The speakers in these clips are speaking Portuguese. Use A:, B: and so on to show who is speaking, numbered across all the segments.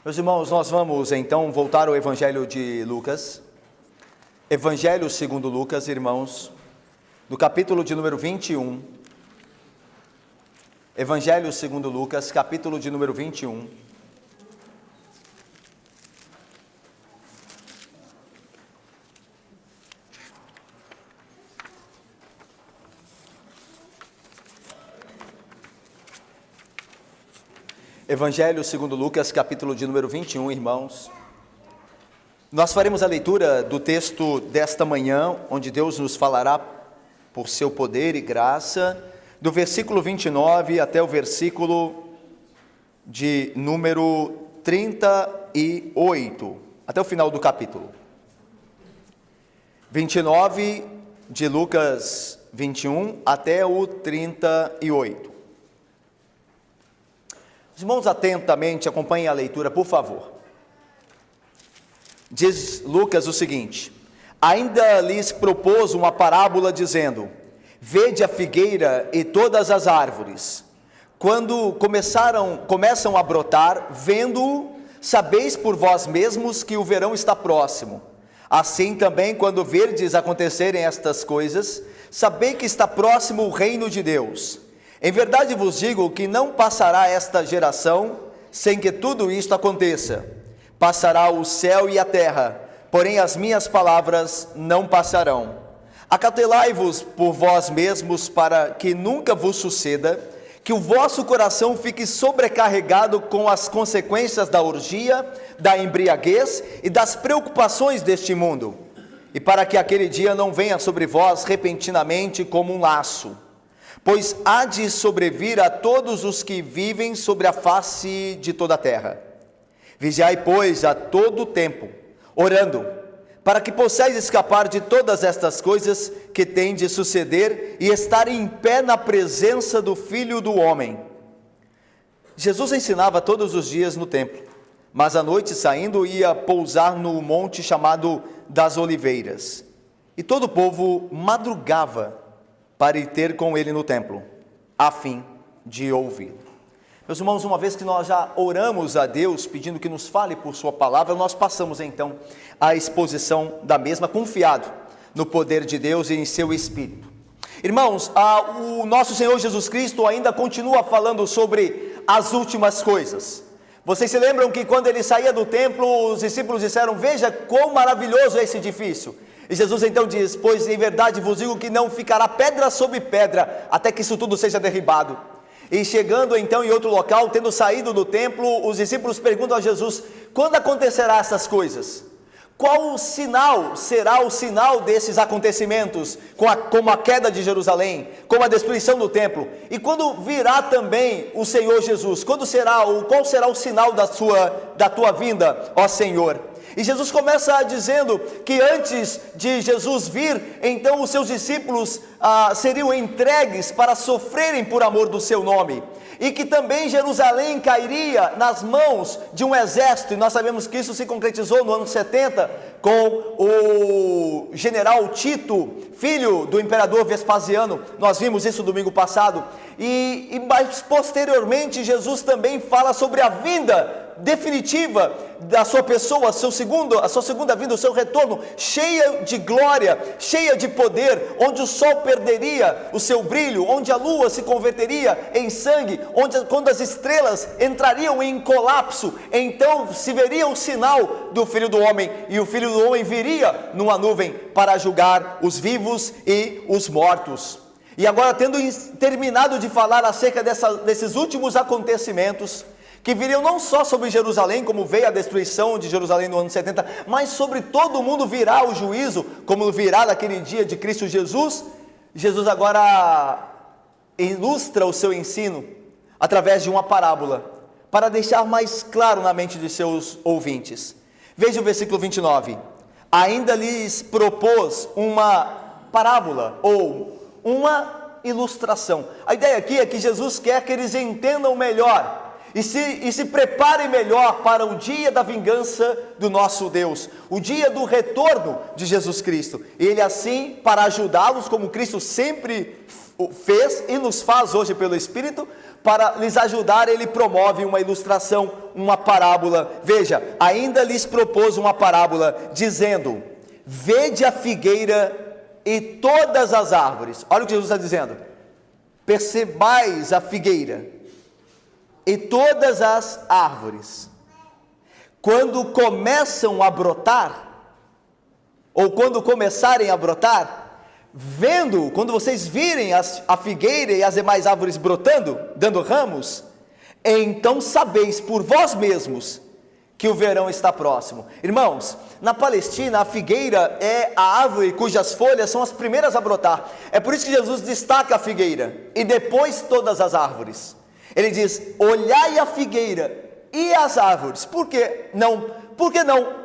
A: Meus irmãos, nós vamos então voltar ao Evangelho de Lucas, Evangelho segundo Lucas, irmãos, no capítulo de número 21, Evangelho segundo Lucas, capítulo de número 21. Evangelho segundo Lucas, capítulo de número 21, irmãos. Nós faremos a leitura do texto desta manhã, onde Deus nos falará por seu poder e graça, do versículo 29 até o versículo de número 38, até o final do capítulo. 29 de Lucas 21 até o 38. Os irmãos atentamente acompanhem a leitura, por favor. Diz Lucas o seguinte: ainda lhes propôs uma parábola dizendo: vede a figueira e todas as árvores, quando começam a brotar, vendo-o, sabeis por vós mesmos que o verão está próximo. Assim também, quando verdes acontecerem estas coisas, sabei que está próximo o reino de Deus. Em verdade vos digo que não passará esta geração sem que tudo isto aconteça. Passará o céu e a terra, porém as minhas palavras não passarão. Acautelai-vos por vós mesmos para que nunca vos suceda que o vosso coração fique sobrecarregado com as consequências da orgia, da embriaguez e das preocupações deste mundo, e para que aquele dia não venha sobre vós repentinamente como um laço. Pois há de sobrevir a todos os que vivem sobre a face de toda a terra. Vigiai, pois, a todo tempo, orando, para que possais escapar de todas estas coisas que têm de suceder e estar em pé na presença do Filho do Homem. Jesus ensinava todos os dias no templo, mas à noite saindo ia pousar no monte chamado das Oliveiras. E todo o povo madrugava para ir ter com ele no templo, a fim de ouvi-lo. Meus irmãos, uma vez que nós já oramos a Deus, pedindo que nos fale por sua palavra, nós passamos então à exposição da mesma, confiado no poder de Deus e em seu Espírito. Irmãos, o nosso Senhor Jesus Cristo ainda continua falando sobre as últimas coisas. Vocês se lembram que quando ele saía do templo, os discípulos disseram: veja quão maravilhoso é esse edifício. E Jesus então diz: pois em verdade vos digo que não ficará pedra sobre pedra, até que isso tudo seja derribado. E chegando então em outro local, tendo saído do templo, os discípulos perguntam a Jesus: quando acontecerá essas coisas? Qual o sinal será o sinal desses acontecimentos, como a queda de Jerusalém, como a destruição do templo? E quando virá também o Senhor Jesus? Qual será o sinal da tua vinda, ó Senhor? E Jesus começa dizendo que antes de Jesus vir, então os seus discípulos seriam entregues para sofrerem por amor do seu nome. E que também Jerusalém cairia nas mãos de um exército, e nós sabemos que isso se concretizou no ano 70, com o general Tito, filho do imperador Vespasiano. Nós vimos isso domingo passado. E mais posteriormente Jesus também fala sobre a vinda definitiva da sua pessoa, a sua segunda vinda, o seu retorno, cheia de glória, cheia de poder, onde o sol perderia o seu brilho, onde a lua se converteria em sangue, quando as estrelas entrariam em colapso, então se veria o sinal do Filho do Homem, e o Filho do Homem viria numa nuvem para julgar os vivos e os mortos. E agora, tendo terminado de falar acerca desses últimos acontecimentos, que viriam não só sobre Jerusalém, como veio a destruição de Jerusalém no ano 70, mas sobre todo mundo virá o juízo, como virá naquele dia de Cristo Jesus. Jesus agora ilustra o seu ensino através de uma parábola, para deixar mais claro na mente de seus ouvintes. Veja o versículo 29. Ainda lhes propôs uma parábola, ou uma ilustração. A ideia aqui é que Jesus quer que eles entendam melhor. e se preparem melhor para o dia da vingança do nosso Deus, o dia do retorno de Jesus Cristo. Ele assim, para ajudá-los, como Cristo sempre fez e nos faz hoje pelo Espírito, para lhes ajudar, ele promove uma ilustração, uma parábola. Veja, ainda lhes propôs uma parábola, dizendo: vede a figueira e todas as árvores. Olha o que Jesus está dizendo: percebais a figueira e todas as árvores, quando começam a brotar, ou quando começarem a brotar, quando vocês virem a figueira e as demais árvores brotando, dando ramos, então sabeis por vós mesmos que o verão está próximo. Irmãos, na Palestina a figueira é a árvore cujas folhas são as primeiras a brotar. É por isso que Jesus destaca a figueira e depois todas as árvores. Ele diz: olhai a figueira e as árvores. Por que não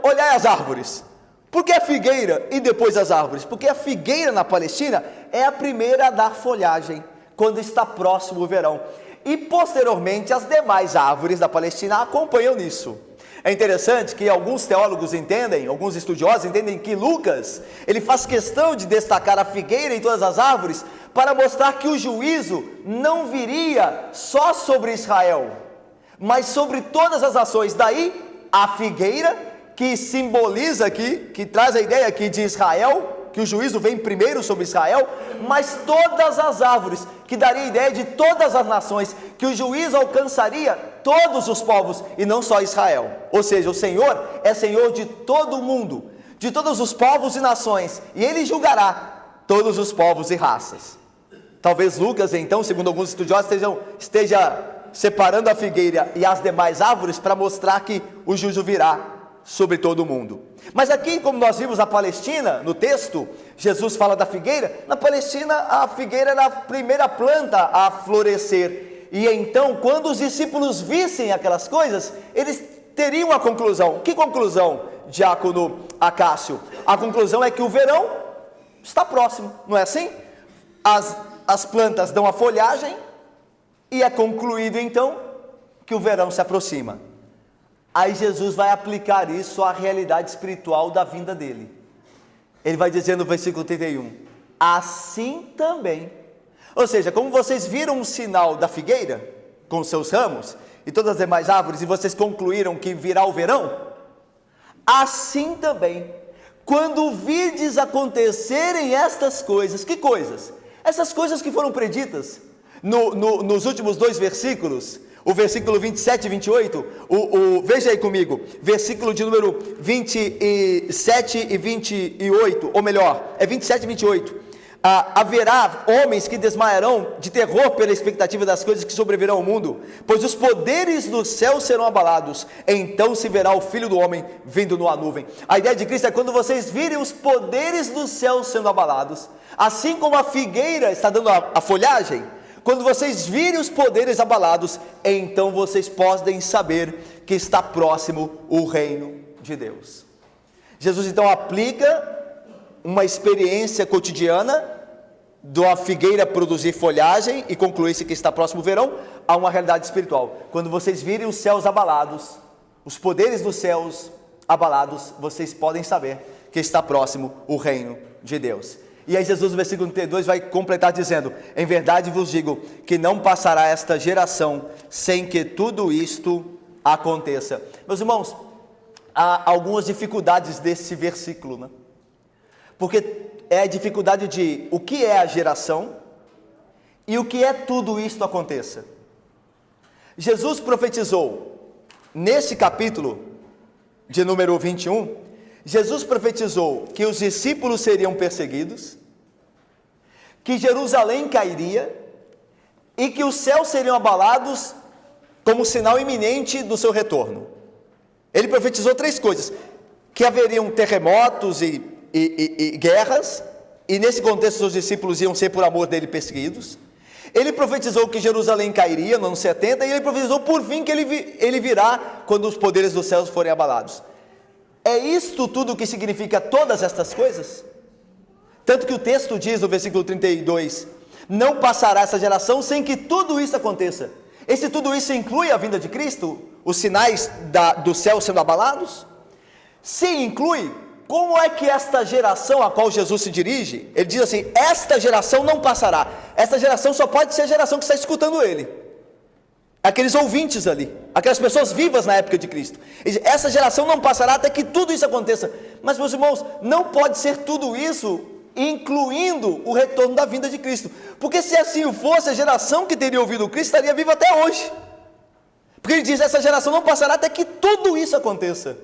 A: olhai as árvores? Por que a figueira e depois as árvores? Porque a figueira na Palestina é a primeira a dar folhagem quando está próximo o verão. E posteriormente as demais árvores da Palestina acompanham nisso. É interessante que alguns teólogos entendem, alguns estudiosos entendem que Lucas, ele faz questão de destacar a figueira e todas as árvores para mostrar que o juízo não viria só sobre Israel, mas sobre todas as nações. Daí a figueira, que simboliza aqui, que traz a ideia aqui de Israel, que o juízo vem primeiro sobre Israel, mas todas as árvores, que daria a ideia de todas as nações, que o juízo alcançaria todos os povos e não só Israel. Ou seja, o Senhor é Senhor de todo o mundo, de todos os povos e nações, e Ele julgará todos os povos e raças. Talvez Lucas, então, segundo alguns estudiosos, esteja separando a figueira e as demais árvores para mostrar que o juízo virá sobre todo o mundo. Mas aqui, como nós vimos na Palestina, no texto, Jesus fala da figueira. Na Palestina, a figueira era a primeira planta a florescer. E então, quando os discípulos vissem aquelas coisas, eles teriam a conclusão. Que conclusão, diácono Acácio? A conclusão é que o verão está próximo, não é assim? As plantas dão a folhagem e é concluído então que o verão se aproxima. Aí Jesus vai aplicar isso à realidade espiritual da vinda dele. Ele vai dizer no versículo 31, assim também. Ou seja, como vocês viram um sinal da figueira, com seus ramos, e todas as demais árvores, e vocês concluíram que virá o verão, assim também, quando virdes acontecerem estas coisas, que coisas? Essas coisas que foram preditas nos últimos dois versículos, o versículo 27 e 28, veja aí comigo, versículo de número 27 e 28, ou melhor, é 27 e 28, haverá homens que desmaiarão de terror pela expectativa das coisas que sobrevirão ao mundo, pois os poderes do céu serão abalados, então se verá o Filho do Homem vindo numa nuvem. A ideia de Cristo é quando vocês virem os poderes do céu sendo abalados, assim como a figueira está dando a folhagem, quando vocês virem os poderes abalados, então vocês podem saber que está próximo o reino de Deus. Jesus então aplica uma experiência cotidiana da figueira produzir folhagem e concluir-se que está próximo o verão a uma realidade espiritual. Quando vocês virem os céus abalados, os poderes dos céus abalados, vocês podem saber que está próximo o reino de Deus. E aí Jesus no versículo 32 vai completar dizendo: em verdade vos digo que não passará esta geração sem que tudo isto aconteça. Meus irmãos, há algumas dificuldades desse versículo, né? Porque é a dificuldade de o que é a geração e o que é tudo isto aconteça. Jesus profetizou neste capítulo de número 21, Jesus profetizou que os discípulos seriam perseguidos, que Jerusalém cairia e que os céus seriam abalados como sinal iminente do seu retorno. Ele profetizou três coisas: que haveriam terremotos e guerras, e nesse contexto os discípulos iam ser por amor dele perseguidos. Ele profetizou que Jerusalém cairia no ano 70, e ele profetizou por fim que ele virá quando os poderes dos céus forem abalados. É isto tudo o que significa todas estas coisas? Tanto que o texto diz no versículo 32, não passará essa geração sem que tudo isso aconteça. E se tudo isso inclui a vinda de Cristo, os sinais do céu sendo abalados? Se inclui, como é que esta geração a qual Jesus se dirige, ele diz assim, esta geração não passará, esta geração só pode ser a geração que está escutando ele, aqueles ouvintes ali, aquelas pessoas vivas na época de Cristo. Ele diz, essa geração não passará até que tudo isso aconteça. Mas, meus irmãos, não pode ser tudo isso incluindo o retorno da vinda de Cristo, porque se assim fosse, a geração que teria ouvido Cristo estaria viva até hoje, porque ele diz, essa geração não passará até que tudo isso aconteça.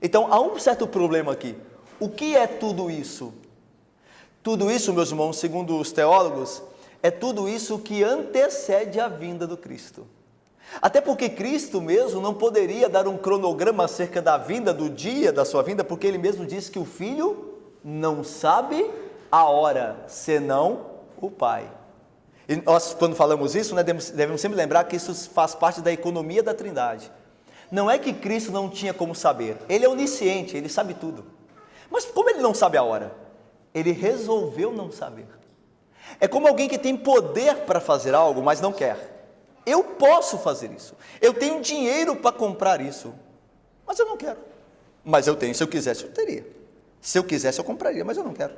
A: Então há um certo problema aqui. O que é tudo isso? Tudo isso, meus irmãos, segundo os teólogos, é tudo isso que antecede a vinda do Cristo. Até porque Cristo mesmo não poderia dar um cronograma acerca da vinda, do dia da sua vinda, porque ele mesmo disse que o Filho não sabe a hora, senão o Pai. E nós, quando falamos isso, né, devemos sempre lembrar que isso faz parte da economia da Trindade. Não é que Cristo não tinha como saber, ele é onisciente, ele sabe tudo. Mas como ele não sabe a hora? Ele resolveu não saber. É como alguém que tem poder para fazer algo, mas não quer. Eu posso fazer isso, eu tenho dinheiro para comprar isso, mas eu não quero. Mas eu tenho, se eu quisesse eu teria, se eu quisesse eu compraria, mas eu não quero.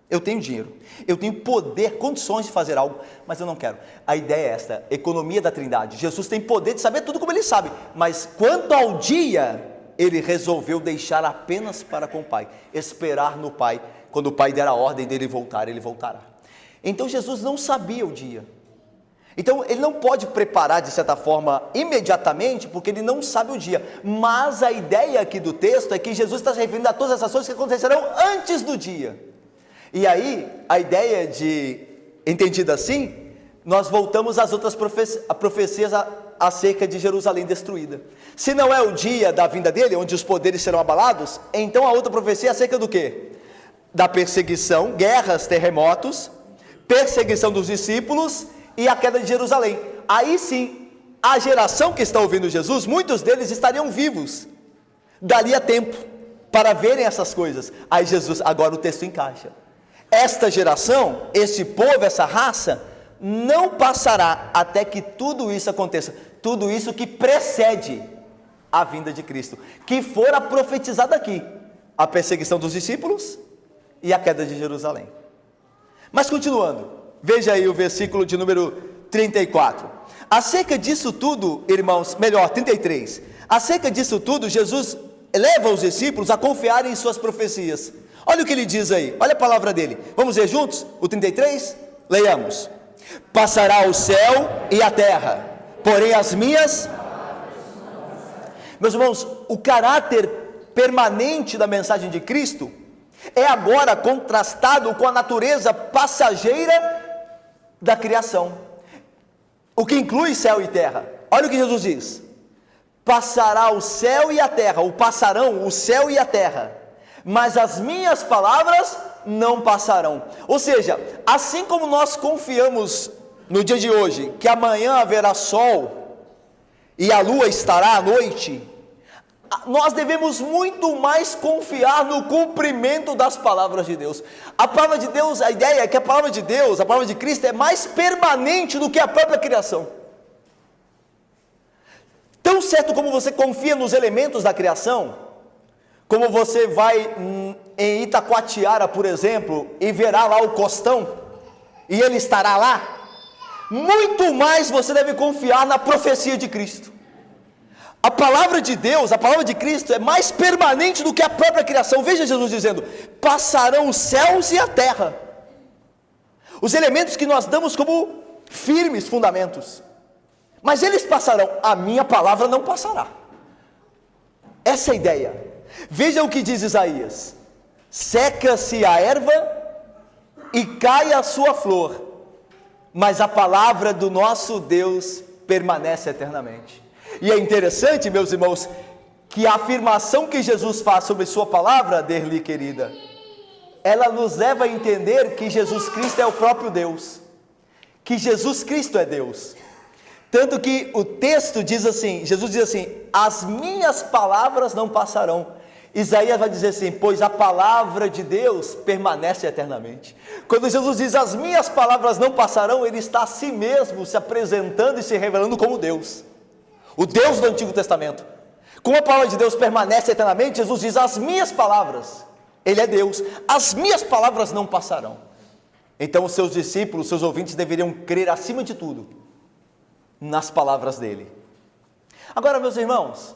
A: Eu tenho dinheiro, eu tenho poder, condições de fazer algo, mas eu não quero. A ideia é esta, economia da Trindade. Jesus tem poder de saber tudo como ele sabe, mas quanto ao dia, ele resolveu deixar apenas para com o Pai, esperar no Pai. Quando o Pai der a ordem dele voltar, ele voltará. Então Jesus não sabia o dia, então ele não pode preparar de certa forma imediatamente, porque ele não sabe o dia. Mas a ideia aqui do texto é que Jesus está se referindo a todas essas coisas que acontecerão antes do dia. E aí, a ideia entendida assim, nós voltamos às outras profecias acerca de Jerusalém destruída. Se não é o dia da vinda dele, onde os poderes serão abalados, então a outra profecia é acerca do quê? Da perseguição, guerras, terremotos, perseguição dos discípulos e a queda de Jerusalém. Aí sim, a geração que está ouvindo Jesus, muitos deles estariam vivos, daria tempo para verem essas coisas. Aí Jesus, agora o texto encaixa. Esta geração, este povo, essa raça, não passará até que tudo isso aconteça. Tudo isso que precede a vinda de Cristo, que fora profetizado aqui, a perseguição dos discípulos e a queda de Jerusalém. Mas continuando, veja aí o versículo de número 34. Acerca disso tudo, irmãos, melhor, 33. Acerca disso tudo, Jesus leva os discípulos a confiarem em suas profecias. Olha o que ele diz aí, olha a palavra dele. Vamos ver juntos o 33? Leiamos. Passará o céu e a terra, porém as minhas... Meus irmãos, o caráter permanente da mensagem de Cristo é agora contrastado com a natureza passageira da criação, o que inclui céu e terra. Olha o que Jesus diz. Passará o céu e a terra, ou passarão o céu e a terra, mas as minhas palavras não passarão. Ou seja, assim como nós confiamos no dia de hoje, que amanhã haverá sol e a lua estará à noite, nós devemos muito mais confiar no cumprimento das palavras de Deus. A palavra de Deus, a ideia é que a palavra de Deus, a palavra de Cristo é mais permanente do que a própria criação. Tão certo como você confia nos elementos da criação, como você vai em Itacoatiara, por exemplo, e verá lá o costão, e ele estará lá, muito mais você deve confiar na profecia de Cristo. A palavra de Deus, a palavra de Cristo é mais permanente do que a própria criação. Veja Jesus dizendo, passarão os céus e a terra. Os elementos que nós damos como firmes fundamentos, mas eles passarão, a minha palavra não passará. Essa é a ideia. Veja o que diz Isaías: seca-se a erva e cai a sua flor, mas a palavra do nosso Deus permanece eternamente. E é interessante, meus irmãos, que a afirmação que Jesus faz sobre sua palavra, Derli querida, ela nos leva a entender que Jesus Cristo é o próprio Deus, que Jesus Cristo é Deus. Tanto que o texto diz assim, Jesus diz assim, as minhas palavras não passarão. Isaías vai dizer assim: pois a palavra de Deus permanece eternamente. Quando Jesus diz, as minhas palavras não passarão, ele está a si mesmo se apresentando e se revelando como Deus, o Deus do Antigo Testamento. Como a palavra de Deus permanece eternamente, Jesus diz, as minhas palavras, ele é Deus, as minhas palavras não passarão. Então os seus discípulos, seus ouvintes deveriam crer acima de tudo nas palavras dele. Agora, meus irmãos,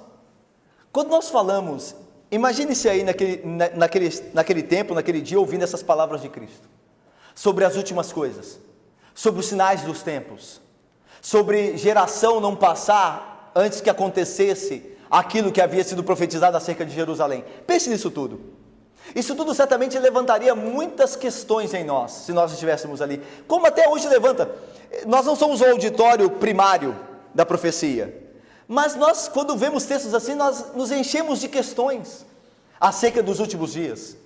A: quando nós falamos, imagine-se aí naquele tempo, naquele dia, ouvindo essas palavras de Cristo, sobre as últimas coisas, sobre os sinais dos tempos, sobre geração não passar antes que acontecesse aquilo que havia sido profetizado acerca de Jerusalém. Pense nisso tudo. Isso tudo certamente levantaria muitas questões em nós, se nós estivéssemos ali, como até hoje levanta. Nós não somos o auditório primário da profecia, mas nós, quando vemos textos assim, nós nos enchemos de questões acerca dos últimos dias.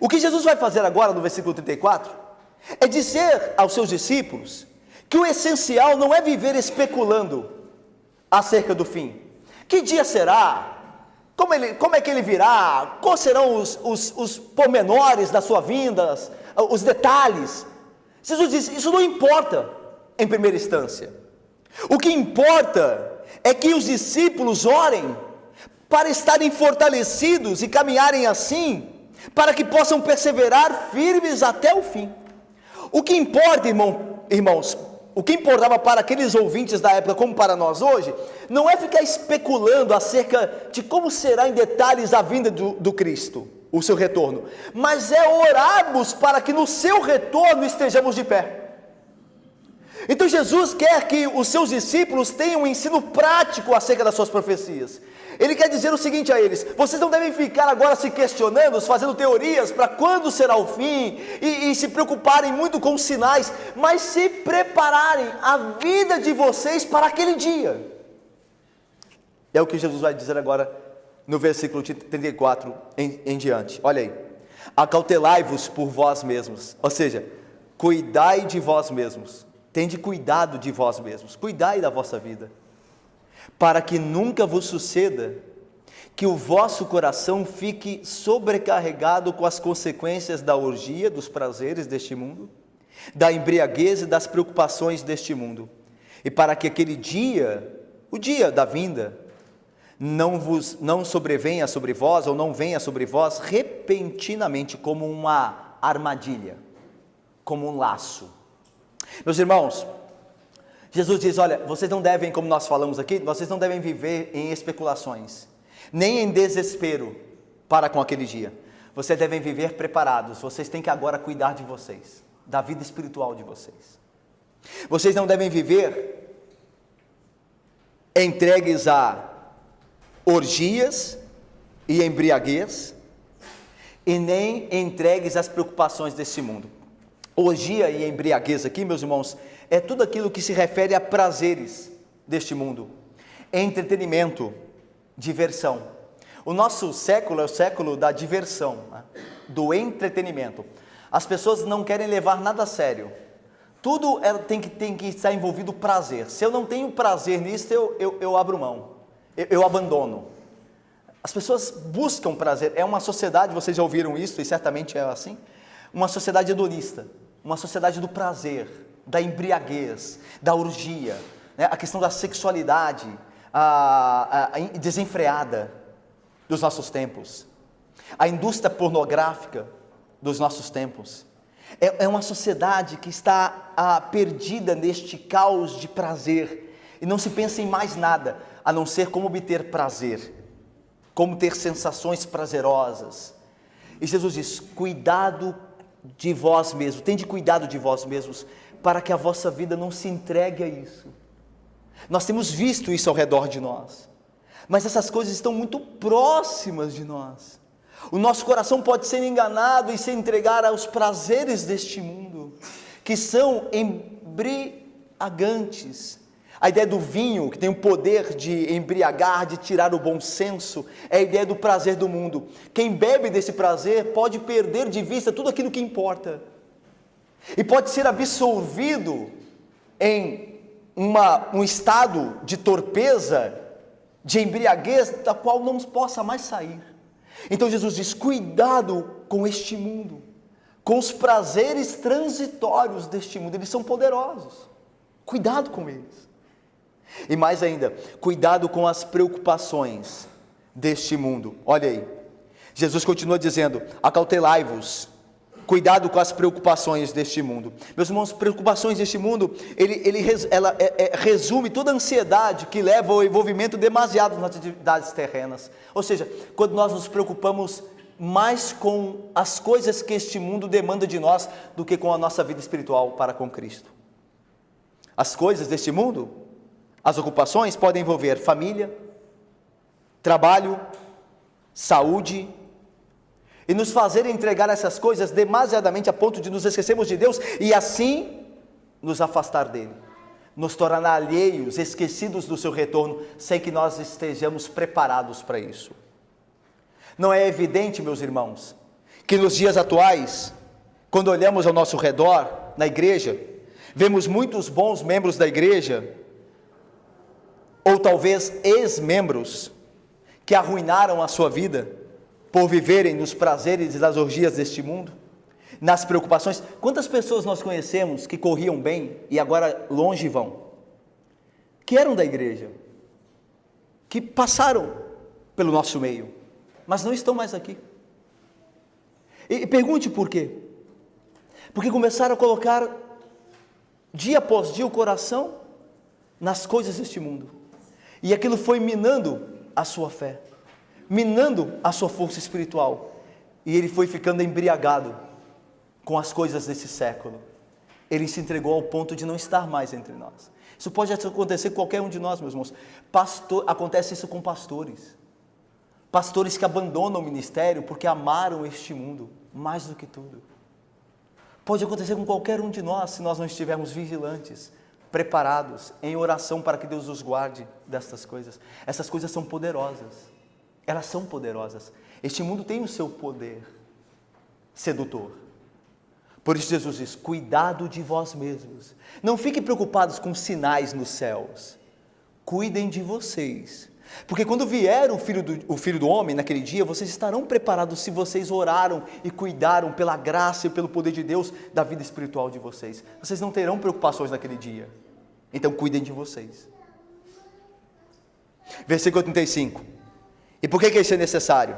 A: O que Jesus vai fazer agora no versículo 34, é dizer aos seus discípulos, que o essencial não é viver especulando acerca do fim. Que dia será? Como é que ele virá? Quais serão os pormenores da sua vinda? Os detalhes? Jesus diz, isso não importa em primeira instância. O que importa é que os discípulos orem para estarem fortalecidos e caminharem assim, para que possam perseverar firmes até o fim. O que importa, irmãos, o que importava para aqueles ouvintes da época, como para nós hoje, não é ficar especulando acerca de como será em detalhes a vinda do Cristo, o seu retorno, mas é orarmos para que no seu retorno estejamos de pé. Então Jesus quer que os seus discípulos tenham um ensino prático acerca das suas profecias. Ele quer dizer o seguinte a eles: vocês não devem ficar agora se questionando, fazendo teorias para quando será o fim, e se preocuparem muito com os sinais, mas se prepararem a vida de vocês para aquele dia. É o que Jesus vai dizer agora no versículo 34 em diante. Olha aí: acautelai-vos por vós mesmos, ou seja, cuidai de vós mesmos, tende cuidado de vós mesmos, cuidai da vossa vida, para que nunca vos suceda que o vosso coração fique sobrecarregado com as consequências da orgia, dos prazeres deste mundo, da embriaguez e das preocupações deste mundo, e para que aquele dia, o dia da vinda, não sobrevenha sobre vós, ou não venha sobre vós repentinamente, como uma armadilha, como um laço. Meus irmãos, Jesus diz, olha, vocês não devem, como nós falamos aqui, vocês não devem viver em especulações, nem em desespero para com aquele dia. Vocês devem viver preparados. Vocês têm que agora cuidar de vocês, da vida espiritual de vocês. Vocês não devem viver entregues a orgias e embriaguez, e nem entregues às preocupações desse mundo. Orgia e embriaguez aqui, meus irmãos, é tudo aquilo que se refere a prazeres deste mundo, entretenimento, diversão. O nosso século é o século da diversão, né? Do entretenimento. As pessoas não querem levar nada a sério. Tudo tem que estar envolvido prazer. Se eu não tenho prazer nisso, eu abro mão, eu abandono. As pessoas buscam prazer. É uma sociedade, vocês já ouviram isso, e certamente é assim, uma sociedade hedonista, uma sociedade do prazer, da embriaguez, da orgia, né? A questão da sexualidade a desenfreada dos nossos tempos, a indústria pornográfica dos nossos tempos. É uma sociedade que está perdida neste caos de prazer, e não se pensa em mais nada a não ser como obter prazer, como ter sensações prazerosas. E Jesus diz, cuidado de vós mesmos, tende cuidado de vós mesmos, para que a vossa vida não se entregue a isso. Nós temos visto isso ao redor de nós, mas essas coisas estão muito próximas de nós. O nosso coração pode ser enganado e se entregar aos prazeres deste mundo, que são embriagantes. A ideia do vinho, que tem o poder de embriagar, de tirar o bom senso, é a ideia do prazer do mundo. Quem bebe desse prazer pode perder de vista tudo aquilo que importa, e pode ser absorvido em um estado de torpeza, de embriaguez, da qual não possa mais sair. Então Jesus diz: cuidado com este mundo, com os prazeres transitórios deste mundo, eles são poderosos, cuidado com eles. E mais ainda, cuidado com as preocupações deste mundo. Olha aí, Jesus continua dizendo: acautelai-vos, cuidado com as preocupações deste mundo. Meus irmãos, preocupações deste mundo, ela resume toda a ansiedade que leva ao envolvimento demasiado nas atividades terrenas. Ou seja, quando nós nos preocupamos mais com as coisas que este mundo demanda de nós do que com a nossa vida espiritual para com Cristo. As coisas deste mundo, as ocupações podem envolver família, trabalho, saúde, e nos fazer entregar essas coisas demasiadamente a ponto de nos esquecermos de Deus e assim nos afastar dele, nos tornar alheios, esquecidos do seu retorno, sem que nós estejamos preparados para isso. Não é evidente, meus irmãos, que nos dias atuais, quando olhamos ao nosso redor, na igreja, vemos muitos bons membros da igreja, ou talvez ex-membros, que arruinaram a sua vida, por viverem nos prazeres e nas orgias deste mundo, nas preocupações. Quantas pessoas nós conhecemos que corriam bem e agora longe vão? Que eram da igreja, que passaram pelo nosso meio, mas não estão mais aqui. E pergunte por quê? Porque começaram a colocar dia após dia o coração nas coisas deste mundo, e aquilo foi minando a sua fé, minando a sua força espiritual, e ele foi ficando embriagado com as coisas desse século. Ele se entregou ao ponto de não estar mais entre nós. Isso pode acontecer com qualquer um de nós, meus irmãos. Acontece isso com pastores que abandonam o ministério porque amaram este mundo mais do que tudo. Pode acontecer com qualquer um de nós, se nós não estivermos vigilantes, preparados, em oração para que Deus os guarde destas coisas. Essas coisas são poderosas. Elas são poderosas. Este mundo tem o seu poder sedutor. Por isso Jesus diz: cuidado de vós mesmos. Não fiquem preocupados com sinais nos céus. Cuidem de vocês. Porque quando vier o Filho do Homem naquele dia, vocês estarão preparados se vocês oraram e cuidaram pela graça e pelo poder de Deus da vida espiritual de vocês. Vocês não terão preocupações naquele dia. Então cuidem de vocês. Versículo 35. E por que isso é necessário?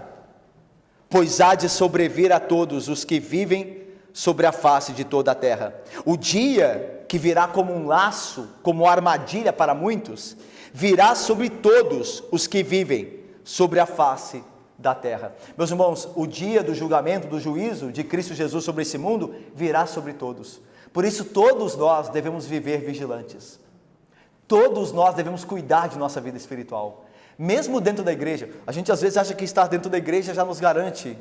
A: Pois há de sobrevir a todos os que vivem sobre a face de toda a terra. O dia que virá como um laço, como armadilha para muitos, virá sobre todos os que vivem sobre a face da terra. Meus irmãos, o dia do julgamento, do juízo de Cristo Jesus sobre esse mundo, virá sobre todos. Por isso todos nós devemos viver vigilantes. Todos nós devemos cuidar de nossa vida espiritual. Mesmo dentro da igreja, a gente às vezes acha que estar dentro da igreja já nos garante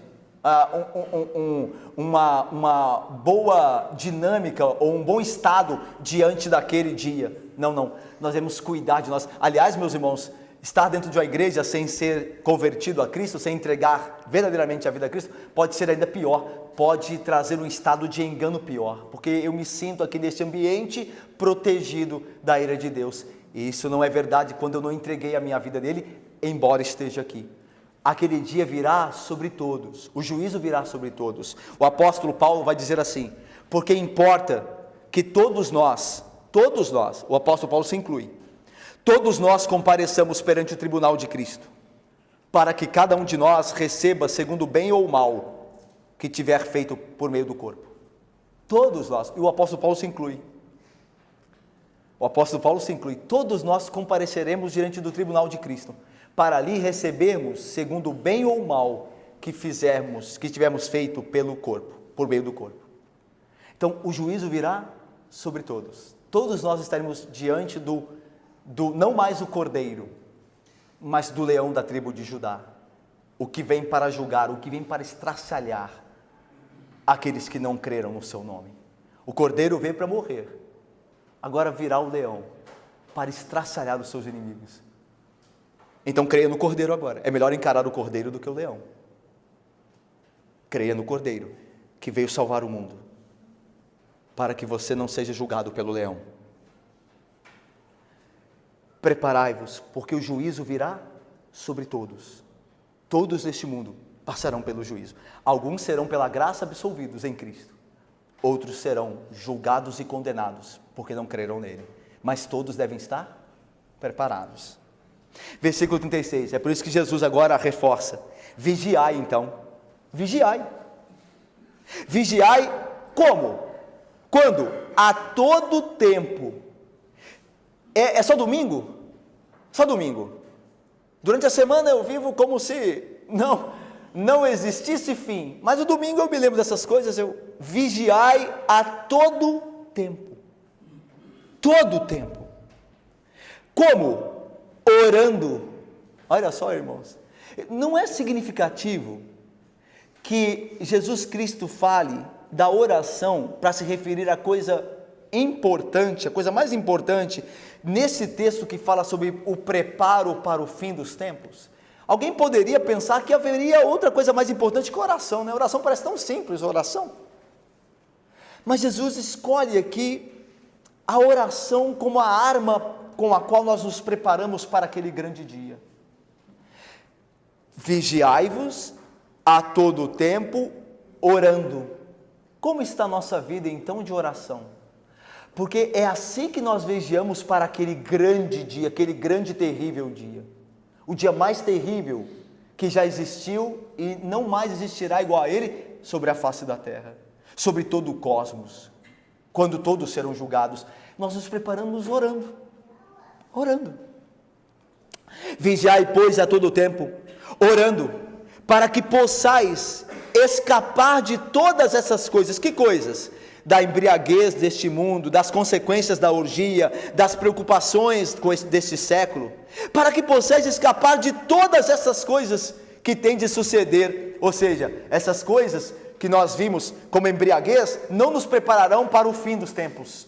A: uma boa dinâmica ou um bom estado diante daquele dia. Não, nós devemos cuidar de nós. Aliás, meus irmãos, estar dentro de uma igreja sem ser convertido a Cristo, sem entregar verdadeiramente a vida a Cristo, pode ser ainda pior, pode trazer um estado de engano pior, porque eu me sinto aqui neste ambiente protegido da ira de Deus. E isso não é verdade quando eu não entreguei a minha vida nele, embora esteja aqui. Aquele dia virá sobre todos, o juízo virá sobre todos. O apóstolo Paulo vai dizer assim: porque importa que todos nós, o apóstolo Paulo se inclui, todos nós compareçamos perante o tribunal de Cristo, para que cada um de nós receba segundo o bem ou o mal que tiver feito por meio do corpo. Todos nós, e o apóstolo Paulo se inclui. O apóstolo Paulo se inclui. Todos nós compareceremos diante do tribunal de Cristo, para ali recebermos segundo o bem ou o mal que tivermos feito pelo corpo, por meio do corpo. Então o juízo virá sobre todos. Todos nós estaremos diante do não mais o cordeiro, mas do leão da tribo de Judá, o que vem para julgar, o que vem para estraçalhar aqueles que não creram no seu nome. O cordeiro veio para morrer, agora virá o leão para estraçalhar os seus inimigos. Então creia no cordeiro agora. É melhor encarar o cordeiro do que o leão. Creia no cordeiro que veio salvar o mundo, para que você não seja julgado pelo leão. Preparai-vos, porque o juízo virá sobre todos. Todos neste mundo passarão pelo juízo. Alguns serão pela graça absolvidos em Cristo. Outros serão julgados e condenados, porque não creram nele. Mas todos devem estar preparados. Versículo 36, é por isso que Jesus agora reforça. Vigiai então. Vigiai. Vigiai como? Quando? A todo tempo. É só domingo? Só domingo. Durante a semana eu vivo como se não existisse fim. Mas o domingo eu me lembro dessas coisas. Vigiai a todo tempo. Todo tempo. Como? Orando. Olha só, irmãos. Não é significativo que Jesus Cristo fale da oração para se referir a coisa importante, a coisa mais importante, nesse texto que fala sobre o preparo para o fim dos tempos? Alguém poderia pensar que haveria outra coisa mais importante que a oração, né? A oração parece tão simples, a oração. Mas Jesus escolhe aqui a oração como a arma com a qual nós nos preparamos para aquele grande dia. Vigiai-vos a todo tempo, orando. Como está a nossa vida então de oração? Porque é assim que nós vigiamos para aquele grande dia, aquele grande e terrível dia. O dia mais terrível que já existiu e não mais existirá igual a ele sobre a face da terra, sobre todo o cosmos, quando todos serão julgados. Nós nos preparamos orando. Vigiai, pois, a todo tempo, orando, para que possais escapar de todas essas coisas. Que coisas? Da embriaguez deste mundo, das consequências da orgia, das preocupações deste século, para que possais escapar de todas essas coisas que têm de suceder. Ou seja, essas coisas que nós vimos como embriaguez não nos prepararão para o fim dos tempos,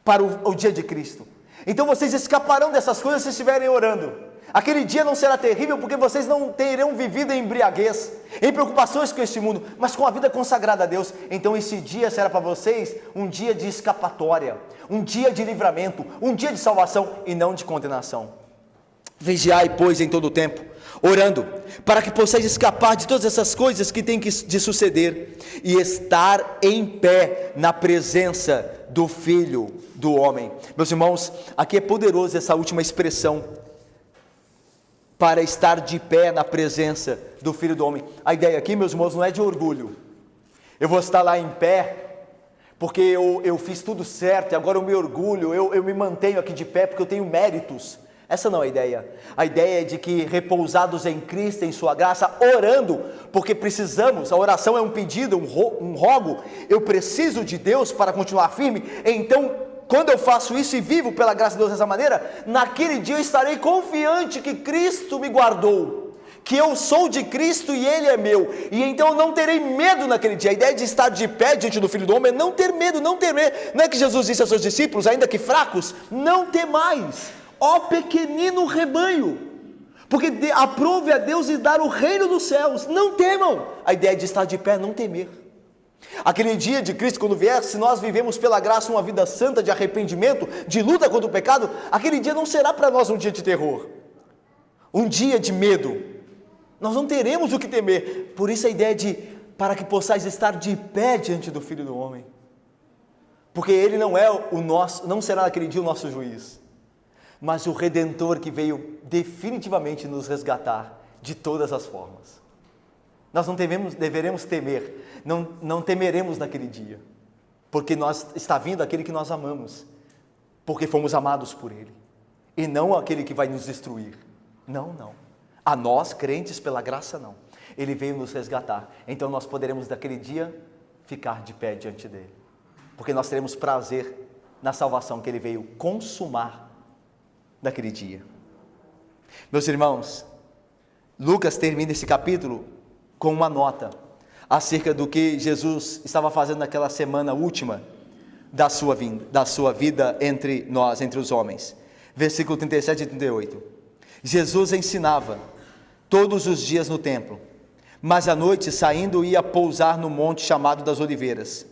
A: para o dia de Cristo. Então vocês escaparão dessas coisas se estiverem orando. Aquele dia não será terrível porque vocês não terão vivido em embriaguez, em preocupações com este mundo, mas com a vida consagrada a Deus. Então esse dia será para vocês um dia de escapatória, um dia de livramento, um dia de salvação e não de condenação. Vigiai, pois, em todo o tempo, orando, para que possais escapar de todas essas coisas que têm de suceder e estar em pé na presença do Filho do Homem. Meus irmãos, aqui é poderoso essa última expressão, para estar de pé na presença do Filho do Homem. A ideia aqui, meus irmãos, não é de orgulho. Eu vou estar lá em pé, porque eu fiz tudo certo, e agora eu me orgulho, eu me mantenho aqui de pé, porque eu tenho méritos. Essa não é a ideia. A ideia é de que repousados em Cristo, em sua graça, orando, porque precisamos, a oração é um pedido, um rogo, eu preciso de Deus para continuar firme. Então, quando eu faço isso e vivo pela graça de Deus dessa maneira, naquele dia eu estarei confiante que Cristo me guardou, que eu sou de Cristo e Ele é meu, e então eu não terei medo naquele dia. A ideia de estar de pé diante do Filho do Homem é não ter medo, não temer. Não é que Jesus disse aos seus discípulos, ainda que fracos, não temais, ó pequenino rebanho, porque aprove a Deus lhe dar o reino dos céus, não temam. A ideia de estar de pé é não temer. Aquele dia de Cristo quando vier, se nós vivemos pela graça uma vida santa de arrependimento, de luta contra o pecado, aquele dia não será para nós um dia de terror, um dia de medo. Nós não teremos o que temer. Por isso a ideia de, para que possais estar de pé diante do Filho do Homem, porque Ele não é o nosso, não será naquele dia o nosso juiz, mas o Redentor que veio definitivamente nos resgatar de todas as formas. Nós não deveremos temer, não temeremos naquele dia, porque está vindo aquele que nós amamos, porque fomos amados por Ele, e não aquele que vai nos destruir. Não. A nós, crentes pela graça, não. Ele veio nos resgatar, então nós poderemos naquele dia ficar de pé diante dEle, porque nós teremos prazer na salvação que Ele veio consumar naquele dia. Meus irmãos, Lucas termina esse capítulo com uma nota acerca do que Jesus estava fazendo naquela semana última da sua vida entre nós, entre os homens. Versículo 37 e 38. Jesus ensinava todos os dias no templo, mas à noite saindo ia pousar no monte chamado das Oliveiras,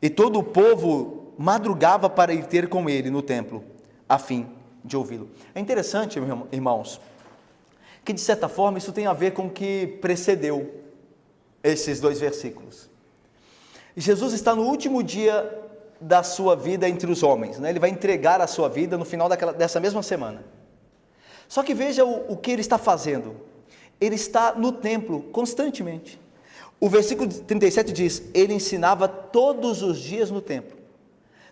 A: e todo o povo madrugava para ir ter com ele no templo, a fim de ouvi-lo. É interessante, irmãos, que de certa forma isso tem a ver com o que precedeu. esses dois versículos. Jesus está no último dia da sua vida entre os homens, né? Ele vai entregar a sua vida no final dessa mesma semana. Só que veja o que ele está fazendo. Ele está no templo constantemente. O versículo 37 diz: ele ensinava todos os dias no templo.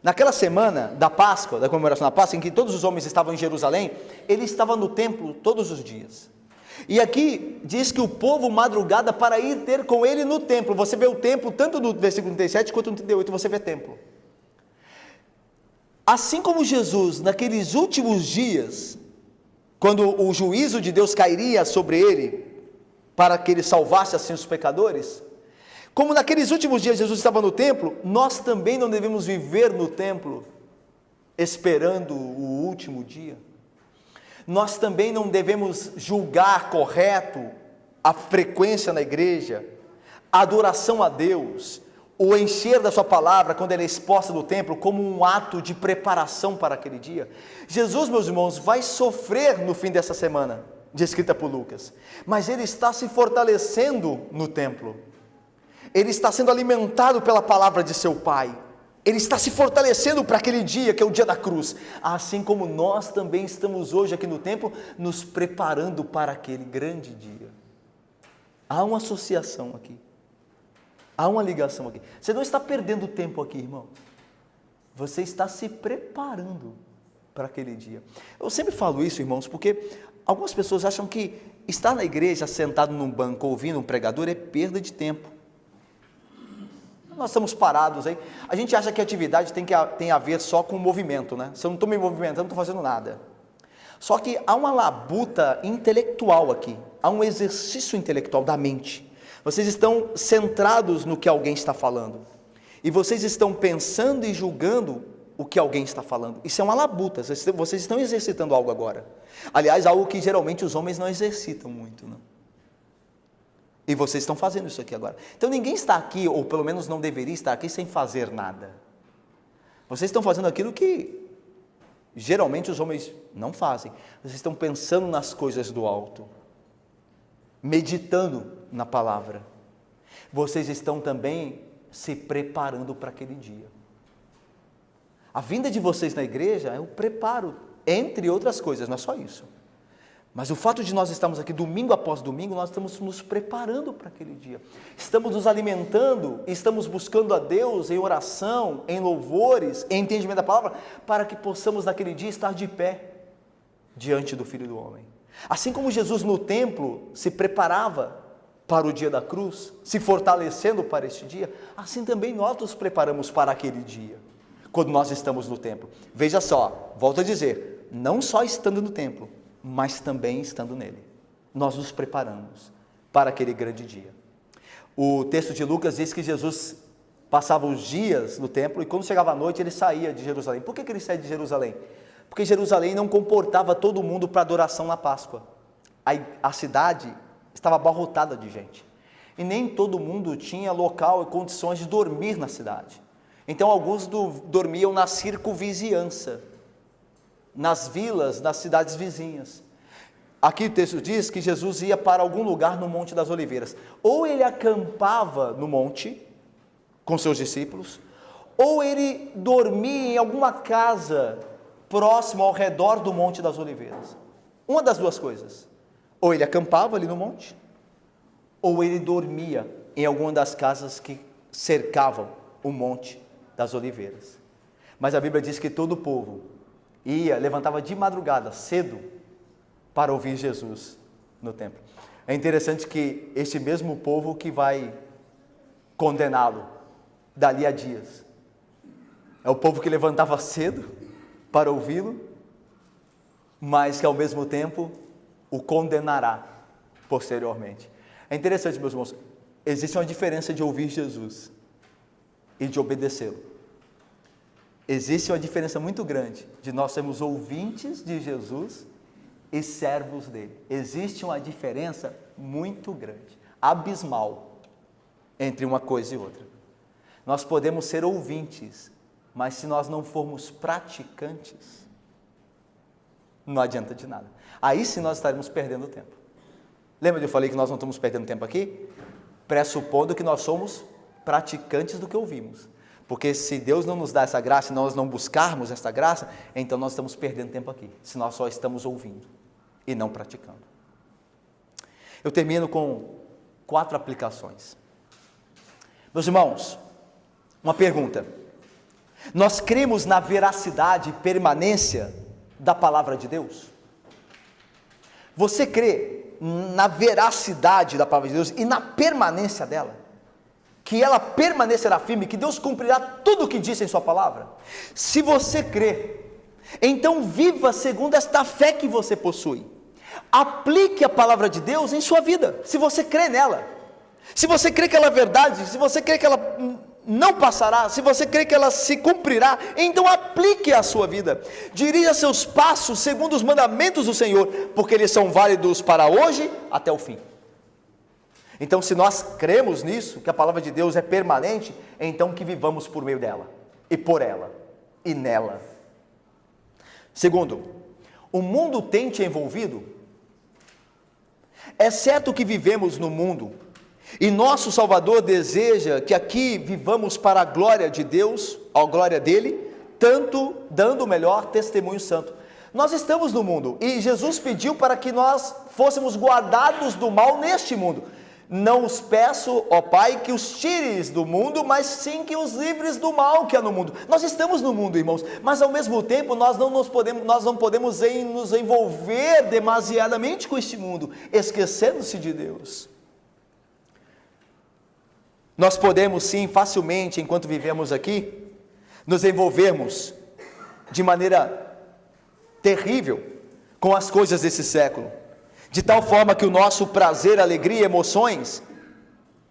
A: Naquela semana da Páscoa, da comemoração da Páscoa, em que todos os homens estavam em Jerusalém, ele estava no templo todos os dias. E aqui diz que o povo madrugada para ir ter com ele no templo. Você vê o templo, tanto no versículo 37 quanto no 38, você vê templo. Assim como Jesus, naqueles últimos dias, quando o juízo de Deus cairia sobre ele, para que ele salvasse assim os pecadores, como naqueles últimos dias Jesus estava no templo, nós também não devemos viver no templo, esperando o último dia. Nós também não devemos julgar correto a frequência na igreja, a adoração a Deus, o encher da sua palavra quando ela é exposta no templo como um ato de preparação para aquele dia. Jesus, meus irmãos, vai sofrer no fim dessa semana, descrita por Lucas, mas ele está se fortalecendo no templo, ele está sendo alimentado pela palavra de seu Pai, ele está se fortalecendo para aquele dia que é o dia da cruz, assim como nós também estamos hoje aqui no templo, nos preparando para aquele grande dia. Há uma associação aqui, há uma ligação aqui. Você não está perdendo tempo aqui, irmão, você está se preparando para aquele dia. Eu sempre falo isso, irmãos, porque algumas pessoas acham que estar na igreja sentado num banco ouvindo um pregador é perda de tempo. Nós estamos parados aí, a gente acha que a atividade tem a ver só com o movimento, né? Se eu não estou me movimentando, não estou fazendo nada. Só que há uma labuta intelectual aqui, há um exercício intelectual da mente. Vocês estão centrados no que alguém está falando, e vocês estão pensando e julgando o que alguém está falando. Isso é uma labuta, vocês estão exercitando algo agora. Aliás, algo que geralmente os homens não exercitam muito, não? E vocês estão fazendo isso aqui agora. Então ninguém está aqui, ou pelo menos não deveria estar aqui, sem fazer nada. Vocês estão fazendo aquilo que geralmente os homens não fazem. Vocês estão pensando nas coisas do alto, meditando na palavra. Vocês estão também se preparando para aquele dia. A vinda de vocês na igreja é o preparo, entre outras coisas, não é só isso. Mas o fato de nós estarmos aqui domingo após domingo, nós estamos nos preparando para aquele dia. Estamos nos alimentando, estamos buscando a Deus em oração, em louvores, em entendimento da palavra, para que possamos naquele dia estar de pé diante do Filho do Homem. Assim como Jesus no templo se preparava para o dia da cruz, se fortalecendo para este dia, assim também nós nos preparamos para aquele dia, quando nós estamos no templo. Veja só, volto a dizer, não só estando no templo, mas também estando nele, nós nos preparamos para aquele grande dia. O texto de Lucas diz que Jesus passava os dias no templo e quando chegava a noite ele saía de Jerusalém. Por que ele saía de Jerusalém? Porque Jerusalém não comportava todo mundo para adoração na Páscoa. A cidade estava abarrotada de gente e nem todo mundo tinha local e condições de dormir na cidade. Então alguns dormiam na circunvizinhança, nas vilas, nas cidades vizinhas. Aqui o texto diz que Jesus ia para algum lugar no Monte das Oliveiras. Ou ele acampava no monte com seus discípulos, ou ele dormia em alguma casa próxima ao redor do Monte das Oliveiras. Uma das duas coisas. Ou ele acampava ali no monte, ou ele dormia em alguma das casas que cercavam o Monte das Oliveiras. Mas a Bíblia diz que todo o povo levantava de madrugada, cedo, para ouvir Jesus no templo. É interessante que este mesmo povo que vai condená-lo dali a dias, é o povo que levantava cedo para ouvi-lo, mas que ao mesmo tempo o condenará posteriormente. É interessante, meus irmãos, existe uma diferença de ouvir Jesus e de obedecê-lo. Existe uma diferença muito grande de nós sermos ouvintes de Jesus e servos dele. Existe uma diferença muito grande, abismal, entre uma coisa e outra. Nós podemos ser ouvintes, mas se nós não formos praticantes, não adianta de nada. Aí sim nós estaremos perdendo tempo. Lembra que eu falei que nós não estamos perdendo tempo aqui? pressupondo que nós somos praticantes do que ouvimos. Porque se Deus não nos dá essa graça e nós não buscarmos essa graça, então nós estamos perdendo tempo aqui, se nós só estamos ouvindo e não praticando. Eu termino com 4 aplicações. Meus irmãos, uma pergunta: nós cremos na veracidade e permanência da palavra de Deus? Você crê na veracidade da palavra de Deus e na permanência dela? Que ela permanecerá firme, que Deus cumprirá tudo o que disse em sua palavra? Se você crê, então viva segundo esta fé que você possui. Aplique a palavra de Deus em sua vida, se você crê nela. Se você crê que ela é verdade, se você crê que ela não passará, se você crê que ela se cumprirá, então aplique a sua vida. Dirija seus passos segundo os mandamentos do Senhor, porque eles são válidos para hoje até o fim. Então, se nós cremos nisso, que a palavra de Deus é permanente, então que vivamos por meio dela, e por ela, e nela. Segundo, o mundo tem te envolvido? É certo que vivemos no mundo, e nosso Salvador deseja que aqui vivamos para a glória de Deus, a glória dele, tanto dando o melhor testemunho santo. Nós estamos no mundo, e Jesus pediu para que nós fôssemos guardados do mal neste mundo. Não os peço, ó Pai, que os tires do mundo, mas sim que os livres do mal que há no mundo. Nós estamos no mundo, irmãos, mas ao mesmo tempo nós não podemos nos envolver demasiadamente com este mundo, esquecendo-se de Deus. Nós podemos sim, facilmente, enquanto vivemos aqui, nos envolvermos de maneira terrível com as coisas desse século, de tal forma que o nosso prazer, alegria e emoções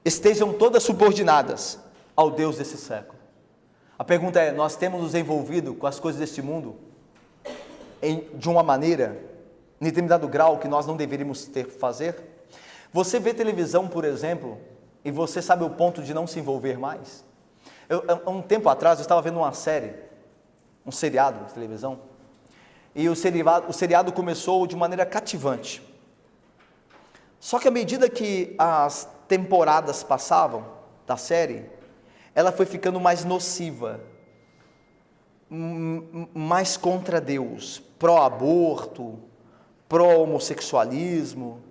A: estejam todas subordinadas ao Deus desse século. A pergunta é: nós temos nos envolvido com as coisas deste mundo de uma maneira, em determinado grau, que nós não deveríamos fazer? Você vê televisão, por exemplo, e você sabe o ponto de não se envolver mais? Um tempo atrás eu estava vendo uma série, um seriado de televisão, e o seriado começou de maneira cativante. Só que à medida que as temporadas passavam da série, ela foi ficando mais nociva, mais contra Deus, pró-aborto, pró-homossexualismo.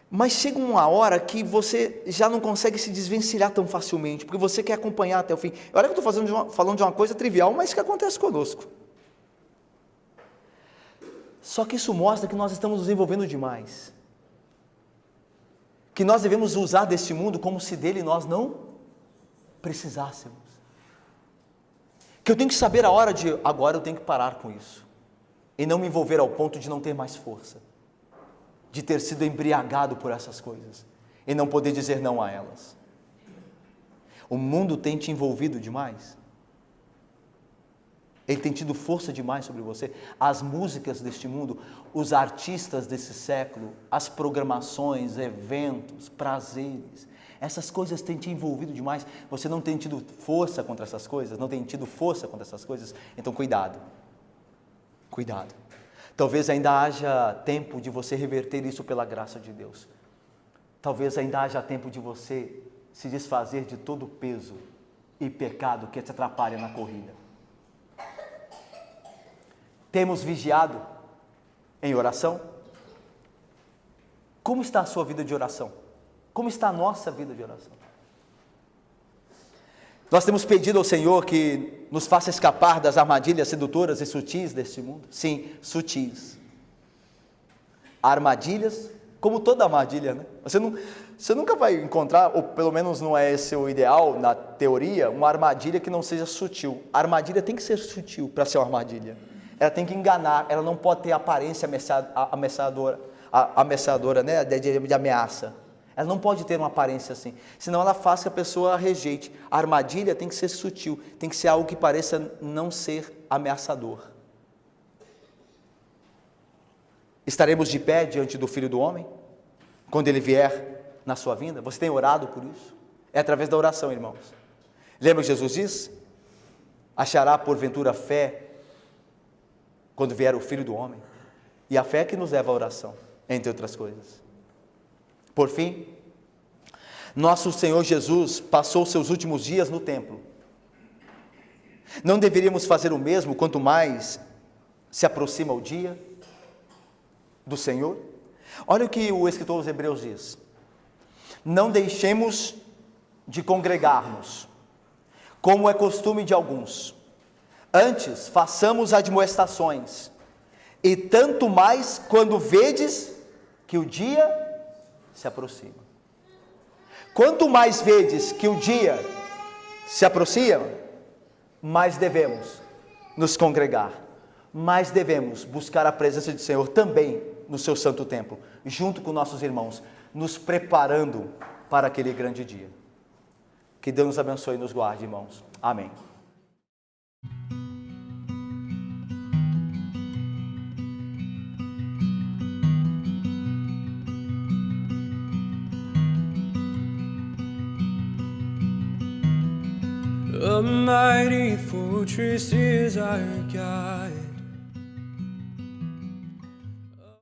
A: Mas chega uma hora que você já não consegue se desvencilhar tão facilmente, porque você quer acompanhar até o fim. Olha que eu estou falando de uma coisa trivial, mas que acontece conosco. Só que isso mostra que nós estamos nos envolvendo demais, que nós devemos usar deste mundo como se dele nós não precisássemos, que eu tenho que saber a hora de, agora eu tenho que parar com isso, e não me envolver ao ponto de não ter mais força, de ter sido embriagado por essas coisas, e não poder dizer não a elas. O mundo tem te envolvido demais, ele tem tido força demais sobre você. As músicas deste mundo, os artistas desse século, as programações, eventos, prazeres, essas coisas têm te envolvido demais. Você não tem tido força contra essas coisas, não tem tido força contra essas coisas, então cuidado, cuidado. Talvez ainda haja tempo de você reverter isso pela graça de Deus. Talvez ainda haja tempo de você se desfazer de todo o peso e pecado que te atrapalha na corrida. Temos vigiado em oração? Como está a sua vida de oração? Como está a nossa vida de oração? Nós temos pedido ao Senhor que nos faça escapar das armadilhas sedutoras e sutis deste mundo. Sim, sutis. Armadilhas, como toda armadilha, né? Você nunca vai encontrar, ou pelo menos não é esse o ideal na teoria, uma armadilha que não seja sutil. A armadilha tem que ser sutil para ser uma armadilha. Ela tem que enganar, ela não pode ter aparência ameaçadora, né, de ameaça. Ela não pode ter uma aparência assim, senão ela faz que a pessoa a rejeite. A armadilha tem que ser sutil, tem que ser algo que pareça não ser ameaçador. Estaremos de pé diante do Filho do Homem, quando Ele vier na sua vinda? Você tem orado por isso? É através da oração, irmãos. Lembra que Jesus diz? Achará porventura fé quando vier o Filho do Homem? E a fé é que nos leva à oração, entre outras coisas. Por fim, Nosso Senhor Jesus passou seus últimos dias no templo. Não deveríamos fazer o mesmo, quanto mais se aproxima o dia do Senhor? Olha o que o escritor aos Hebreus diz: não deixemos de congregar-nos, como é costume de alguns. Antes, façamos admoestações, e tanto mais quando vedes que o dia se aproxima. Quanto mais vedes que o dia se aproxima, mais devemos nos congregar, mais devemos buscar a presença do Senhor também no seu santo templo, junto com nossos irmãos, nos preparando para aquele grande dia. Que Deus nos abençoe e nos guarde, irmãos. Amém.
B: A mighty fortress is our God.